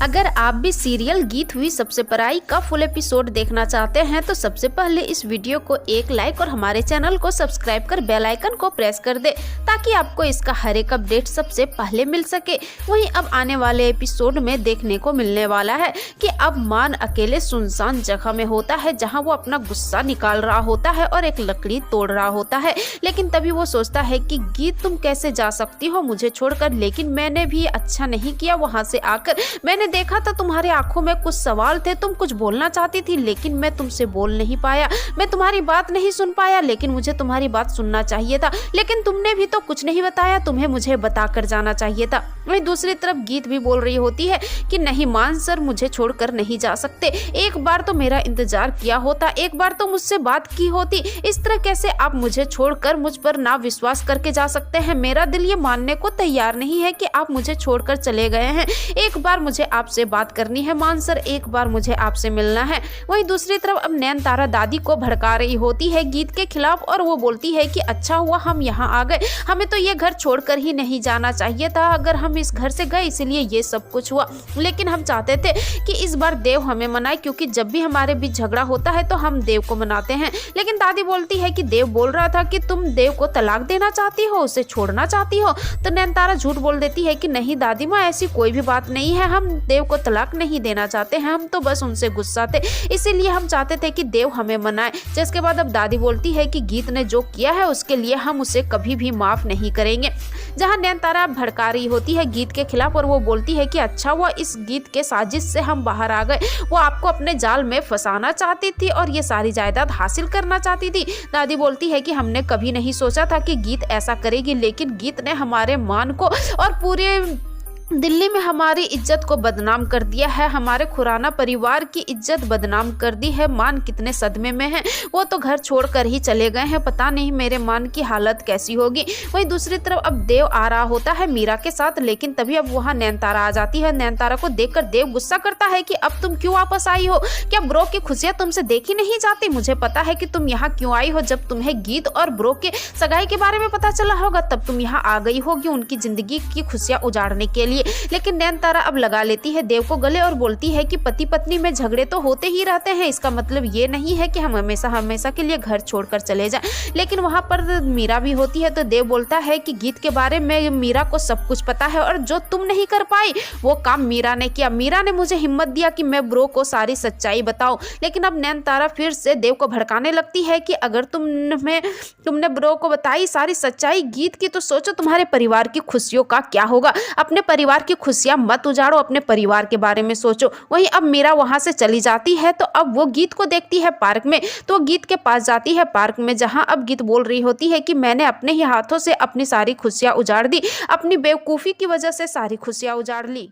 अगर आप भी सीरियल गीत हुई सबसे पराई का फुल एपिसोड देखना चाहते हैं तो सबसे पहले इस वीडियो को एक लाइक और हमारे चैनल को सब्सक्राइब कर बेल आइकन को प्रेस कर दे ताकि आपको इसका हर एक अपडेट सबसे पहले मिल सके। वहीं अब आने वाले एपिसोड में देखने को मिलने वाला है कि अब मान अकेले सुनसान जगह में होता है जहां वो अपना गुस्सा निकाल रहा होता है और एक लकड़ी तोड़ रहा होता है। लेकिन तभी वो सोचता है कि गीत तुम कैसे जा सकती हो मुझे छोड़कर, लेकिन मैंने भी अच्छा नहीं किया वहां से आकर। मैंने देखा था तुम्हारे आंखों में कुछ सवाल थे, तुम कुछ बोलना चाहती थी लेकिन मैं तुमसे बोल नहीं पाया। मैं तुम्हारी बात नहीं सुन पाया लेकिन मुझे तुम्हारी बात सुनना चाहिए था, लेकिन तुमने भी तो कुछ नहीं बताया, तुम्हें मुझे बताकर जाना चाहिए था। वहीं दूसरी तरफ गीत भी बोल रही होती है कि नहीं मान सर मुझे छोड़कर नहीं जा सकते, एक बार तो मेरा इंतजार किया होता, एक बार तो मुझसे बात की होती। इस तरह कैसे आप मुझे छोड़कर मुझ पर ना विश्वास करके जा सकते हैं? मेरा दिल ये मानने को तैयार नहीं है कि आप मुझे छोड़कर चले गए हैं। एक बार मुझे आपसे बात करनी है मान सर, एक बार मुझे आपसे मिलना है। वहीं दूसरी तरफ अब नयनतारा दादी को भड़का रही होती है गीत के खिलाफ और वो बोलती है कि अच्छा हुआ हम यहाँ आ गए, हमें तो ये घर छोड़कर ही नहीं जाना चाहिए था। अगर हम इस घर से गए इसलिए ये सब कुछ हुआ, लेकिन हम चाहते थे कि इस बार देव हमें मनाए, क्योंकि जब भी हमारे बीच झगड़ा होता है तो हम देव को मनाते हैं। लेकिन दादी बोलती है कि देव बोल रहा था कि तुम देव को तलाक देना चाहती हो, उसे छोड़ना चाहती हो। तो नयनतारा झूठ बोल देती है कि नहीं दादी माँ ऐसी कोई भी बात नहीं है, हम देव को तलाक नहीं देना चाहते हैं, हम तो बस उनसे गुस्सा थे, इसीलिए हम चाहते थे कि देव हमें मनाए। जिसके बाद अब दादी बोलती है कि गीत ने जो किया है उसके लिए हम उसे कभी भी माफ नहीं करेंगे। जहां नयनतारा भड़का रही होती है गीत के खिलाफ और वो बोलती है कि अच्छा हुआ इस गीत के साजिश से हम बाहर आ गए, वो आपको अपने जाल में फंसाना चाहती थी और ये सारी जायदाद हासिल करना चाहती थी। दादी बोलती है कि हमने कभी नहीं सोचा था कि गीत ऐसा करेगी, लेकिन गीत ने हमारे मान को और पूरे दिल्ली में हमारी इज्जत को बदनाम कर दिया है, हमारे खुराना परिवार की इज्जत बदनाम कर दी है। मान कितने सदमे में हैं, वो तो घर छोड़कर ही चले गए हैं, पता नहीं मेरे मान की हालत कैसी होगी। वहीं दूसरी तरफ अब देव आ रहा होता है मीरा के साथ, लेकिन तभी अब वहाँ नयनतारा आ जाती है। नयनतारा को देखकर देव गुस्सा करता है कि अब तुम क्यों वापस आई हो, क्या ब्रो की खुशियां तुमसे देखी नहीं जाती? मुझे पता है कि तुम यहाँ क्यों आई हो, जब तुम्हें गीत और ब्रो के सगाई के बारे में पता चला होगा तब तुम यहाँ आ गई होगी उनकी जिंदगी की खुशियां उजाड़ने के लिए। लेकिन नयनतारा अब लगा लेती है देव को गले और बोलती है कि पति पत्नी में झगड़े तो होते ही रहते हैं, इसका मतलब ये नहीं है कि हम हमेशा हमेशा के लिए घर छोड़कर चले जाएं। लेकिन वहां पर मीरा भी होती है तो देव बोलता है कि गीत के बारे में मीरा को सब कुछ पता है और जो तुम नहीं कर पाई वो काम मीरा ने किया। मीरा ने मुझे हिम्मत दिया कि मैं ब्रो को सारी सच्चाई बताऊं। लेकिन अब नयनतारा फिर से देव को भड़काने लगती है कि अगर तुमने ब्रो को बताई सारी सच्चाई गीत की तो सोचो तुम्हारे परिवार की खुशियों का क्या होगा। अपने परिवार की खुशियां मत उजाड़ो, अपने परिवार के बारे में सोचो। वहीं अब मीरा वहां से चली जाती है तो अब वो गीत को देखती है पार्क में, तो वो गीत के पास जाती है पार्क में, जहां अब गीत बोल रही होती है कि मैंने अपने ही हाथों से अपनी सारी खुशियां उजाड़ दी, अपनी बेवकूफ़ी की वजह से सारी खुशियां उजाड़ ली।